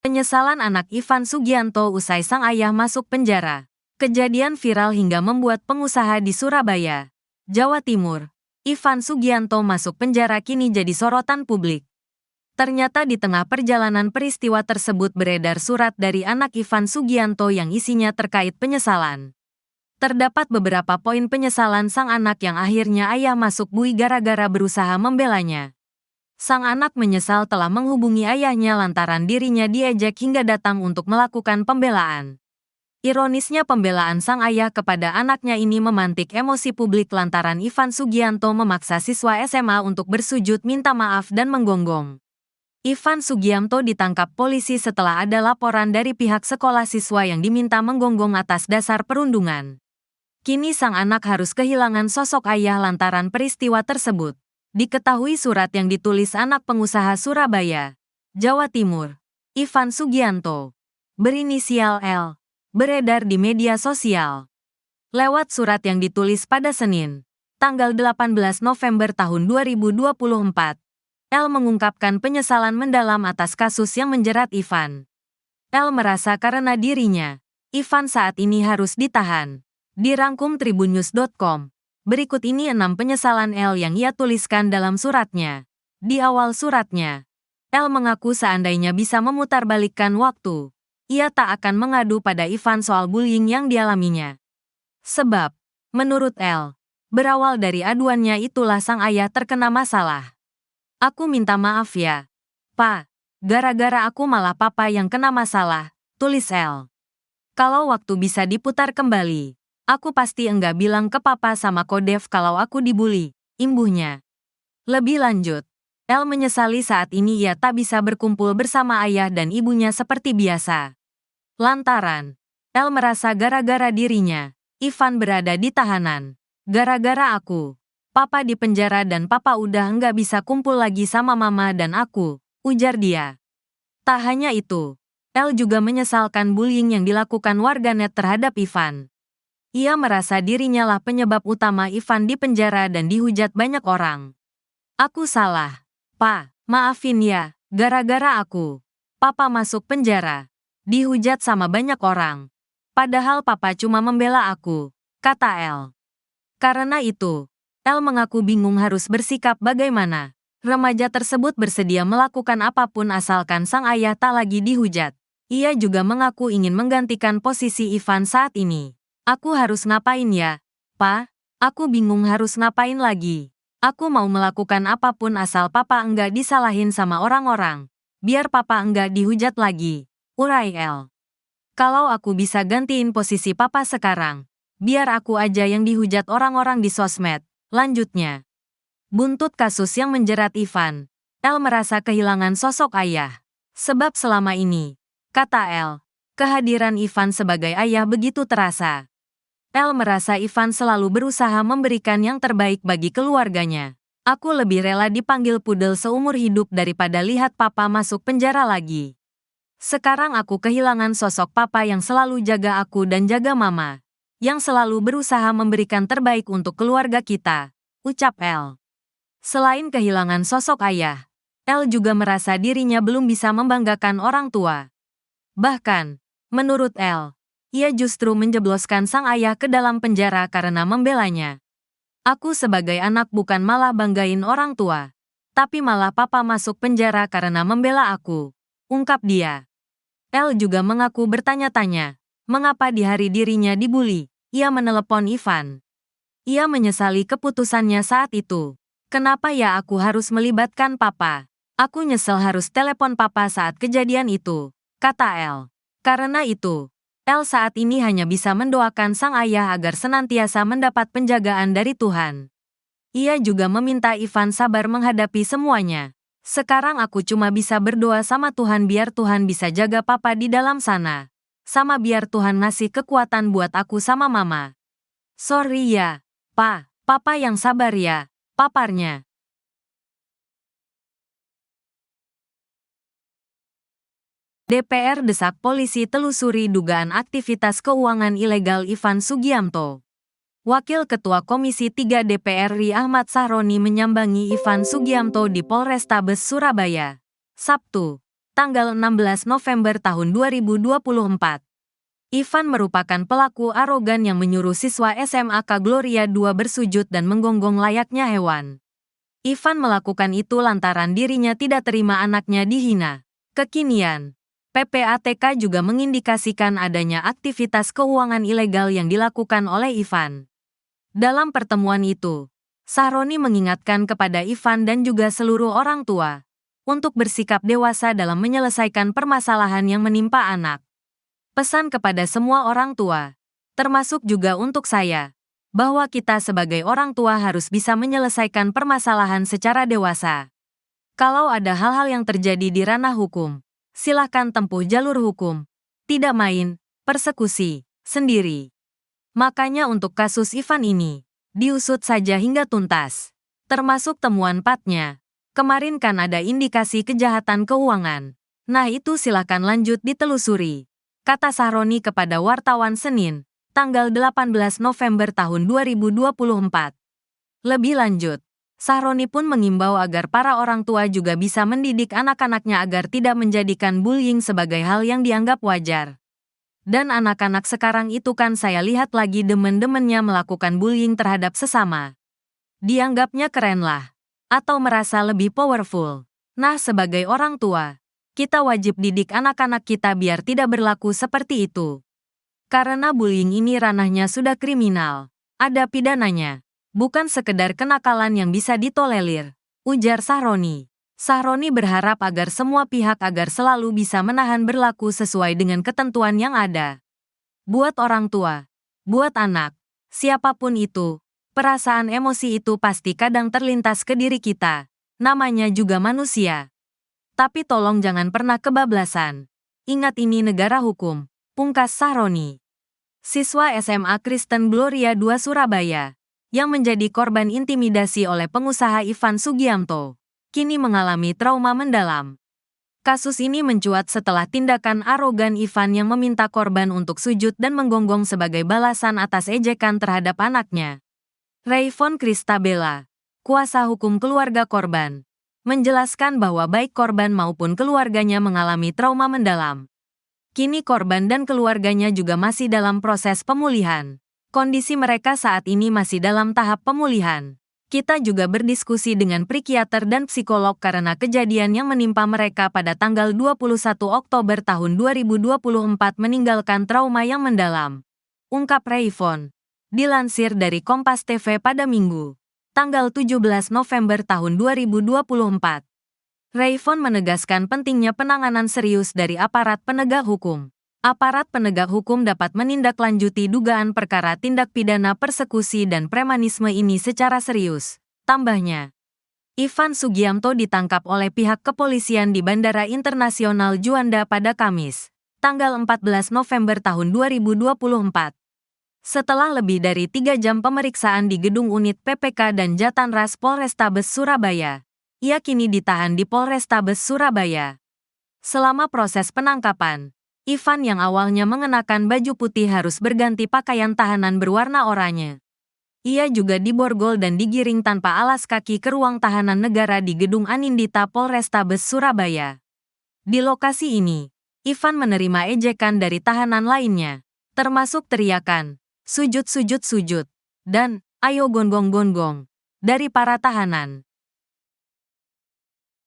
Penyesalan anak Ivan Sugianto usai sang ayah masuk penjara. Kejadian viral hingga membuat pengusaha di Surabaya, Jawa Timur. Ivan Sugianto masuk penjara kini jadi sorotan publik. Ternyata di tengah perjalanan peristiwa tersebut beredar surat dari anak Ivan Sugianto yang isinya terkait penyesalan. Terdapat beberapa poin penyesalan sang anak yang akhirnya ayah masuk bui gara-gara berusaha membelanya. Sang anak menyesal telah menghubungi ayahnya lantaran dirinya diejek hingga datang untuk melakukan pembelaan. Ironisnya pembelaan sang ayah kepada anaknya ini memantik emosi publik lantaran Ivan Sugianto memaksa siswa SMA untuk bersujud minta maaf dan menggonggong. Ivan Sugianto ditangkap polisi setelah ada laporan dari pihak sekolah siswa yang diminta menggonggong atas dasar perundungan. Kini sang anak harus kehilangan sosok ayah lantaran peristiwa tersebut. Diketahui surat yang ditulis anak pengusaha Surabaya, Jawa Timur, Ivan Sugianto, berinisial L, beredar di media sosial. Lewat surat yang ditulis pada Senin, tanggal 18 November tahun 2024, L mengungkapkan penyesalan mendalam atas kasus yang menjerat Ivan. L merasa karena dirinya, Ivan saat ini harus ditahan. Dirangkum tribunnews.com. Berikut ini 6 penyesalan L yang ia tuliskan dalam suratnya. Di awal suratnya, L mengaku seandainya bisa memutarbalikkan waktu, ia tak akan mengadu pada Ivan soal bullying yang dialaminya. Sebab, menurut L, berawal dari aduannya itulah sang ayah terkena masalah. Aku minta maaf ya, Pa. Gara-gara aku malah papa yang kena masalah, tulis L. Kalau waktu bisa diputar kembali, aku pasti enggak bilang ke papa sama Kodev kalau aku dibully, imbuhnya. Lebih lanjut, L menyesali saat ini ia tak bisa berkumpul bersama ayah dan ibunya seperti biasa. Lantaran, L merasa gara-gara dirinya, Ivan berada di tahanan. Gara-gara aku, papa di penjara dan papa udah enggak bisa kumpul lagi sama mama dan aku, ujar dia. Tak hanya itu, L juga menyesalkan bullying yang dilakukan warganet terhadap Ivan. Ia merasa dirinya lah penyebab utama Ivan di penjara dan dihujat banyak orang. Aku salah, Pa, maafin ya, gara-gara aku. Papa masuk penjara, dihujat sama banyak orang. Padahal papa cuma membela aku, kata L. Karena itu, L mengaku bingung harus bersikap bagaimana. Remaja tersebut bersedia melakukan apapun asalkan sang ayah tak lagi dihujat. Ia juga mengaku ingin menggantikan posisi Ivan saat ini. Aku harus ngapain ya, Pa? Aku bingung harus ngapain lagi. Aku mau melakukan apapun asal papa enggak disalahin sama orang-orang. Biar papa enggak dihujat lagi, urai L. Kalau aku bisa gantiin posisi papa sekarang, biar aku aja yang dihujat orang-orang di sosmed, lanjutnya. Buntut kasus yang menjerat Ivan, L merasa kehilangan sosok ayah. Sebab selama ini, kata L, kehadiran Ivan sebagai ayah begitu terasa. L merasa Ivan selalu berusaha memberikan yang terbaik bagi keluarganya. Aku lebih rela dipanggil pudel seumur hidup daripada lihat papa masuk penjara lagi. Sekarang aku kehilangan sosok papa yang selalu jaga aku dan jaga mama. Yang selalu berusaha memberikan terbaik untuk keluarga kita, ucap L. Selain kehilangan sosok ayah, L juga merasa dirinya belum bisa membanggakan orang tua. Bahkan, menurut L, ia justru menjebloskan sang ayah ke dalam penjara karena membelanya. Aku sebagai anak bukan malah banggain orang tua, tapi malah papa masuk penjara karena membela aku, ungkap dia. L juga mengaku bertanya-tanya, mengapa di hari dirinya dibully, ia menelepon Ivan. Ia menyesali keputusannya saat itu. Kenapa ya aku harus melibatkan papa? Aku nyesel harus telepon papa saat kejadian itu, kata L. Karena itu, L saat ini hanya bisa mendoakan sang ayah agar senantiasa mendapat penjagaan dari Tuhan. Ia juga meminta Ivan sabar menghadapi semuanya. Sekarang aku cuma bisa berdoa sama Tuhan biar Tuhan bisa jaga papa di dalam sana. Sama biar Tuhan ngasih kekuatan buat aku sama mama. Sorry ya, Pa. Papa yang sabar ya, paparnya. DPR desak polisi telusuri dugaan aktivitas keuangan ilegal Ivan Sugianto. Wakil Ketua Komisi 3 DPR RI Ahmad Sahroni menyambangi Ivan Sugianto di Polrestabes Surabaya, Sabtu, tanggal 16 November tahun 2024. Ivan merupakan pelaku arogan yang menyuruh siswa SMAK Gloria II bersujud dan menggonggong layaknya hewan. Ivan melakukan itu lantaran dirinya tidak terima anaknya dihina. Kekinian, PPATK juga mengindikasikan adanya aktivitas keuangan ilegal yang dilakukan oleh Ivan. Dalam pertemuan itu, Sahroni mengingatkan kepada Ivan dan juga seluruh orang tua untuk bersikap dewasa dalam menyelesaikan permasalahan yang menimpa anak. Pesan kepada semua orang tua, termasuk juga untuk saya, bahwa kita sebagai orang tua harus bisa menyelesaikan permasalahan secara dewasa. Kalau ada hal-hal yang terjadi di ranah hukum, silakan tempuh jalur hukum, tidak main persekusi sendiri. Makanya untuk kasus Ivan ini, diusut saja hingga tuntas. Termasuk temuan patnya. Kemarin kan ada indikasi kejahatan keuangan. Nah itu silakan lanjut ditelusuri, kata Sahroni kepada wartawan Senin, tanggal 18 November tahun 2024. Lebih lanjut, Sahroni pun mengimbau agar para orang tua juga bisa mendidik anak-anaknya agar tidak menjadikan bullying sebagai hal yang dianggap wajar. Dan anak-anak sekarang itu kan saya lihat lagi demen-demennya melakukan bullying terhadap sesama. Dianggapnya keren lah, atau merasa lebih powerful. Nah sebagai orang tua, kita wajib didik anak-anak kita biar tidak berlaku seperti itu. Karena bullying ini ranahnya sudah kriminal, ada pidananya. Bukan sekedar kenakalan yang bisa ditolerir, ujar Sahroni. Sahroni berharap agar semua pihak agar selalu bisa menahan berlaku sesuai dengan ketentuan yang ada. Buat orang tua, buat anak, siapapun itu, perasaan emosi itu pasti kadang terlintas ke diri kita. Namanya juga manusia. Tapi tolong jangan pernah kebablasan. Ingat ini negara hukum, pungkas Sahroni. Siswa SMA Kristen Gloria II Surabaya, yang menjadi korban intimidasi oleh pengusaha Ivan Sugianto, kini mengalami trauma mendalam. Kasus ini mencuat setelah tindakan arogan Ivan yang meminta korban untuk sujud dan menggonggong sebagai balasan atas ejekan terhadap anaknya. Rayfon Kristabella, kuasa hukum keluarga korban, menjelaskan bahwa baik korban maupun keluarganya mengalami trauma mendalam. Kini korban dan keluarganya juga masih dalam proses pemulihan. Kondisi mereka saat ini masih dalam tahap pemulihan. Kita juga berdiskusi dengan psikiater dan psikolog karena kejadian yang menimpa mereka pada tanggal 21 Oktober tahun 2024 meninggalkan trauma yang mendalam, ungkap Rayfon. Dilansir dari Kompas TV pada Minggu, tanggal 17 November tahun 2024. Rayfon menegaskan pentingnya penanganan serius dari aparat penegak hukum. Aparat penegak hukum dapat menindaklanjuti dugaan perkara tindak pidana persekusi dan premanisme ini secara serius. Tambahnya, Ivan Sugianto ditangkap oleh pihak kepolisian di Bandara Internasional Juanda pada Kamis, tanggal 14 November tahun 2024. Setelah lebih dari 3 jam pemeriksaan di gedung unit PPK dan Jatanras Polrestabes Surabaya, ia kini ditahan di Polrestabes Surabaya. Selama proses penangkapan, Ivan yang awalnya mengenakan baju putih harus berganti pakaian tahanan berwarna oranye. Ia juga diborgol dan digiring tanpa alas kaki ke ruang tahanan negara di Gedung Anindita Polrestabes Surabaya. Di lokasi ini, Ivan menerima ejekan dari tahanan lainnya, termasuk teriakan, "Sujud, sujud, sujud," dan "Ayo gonggong, gonggong," dari para tahanan.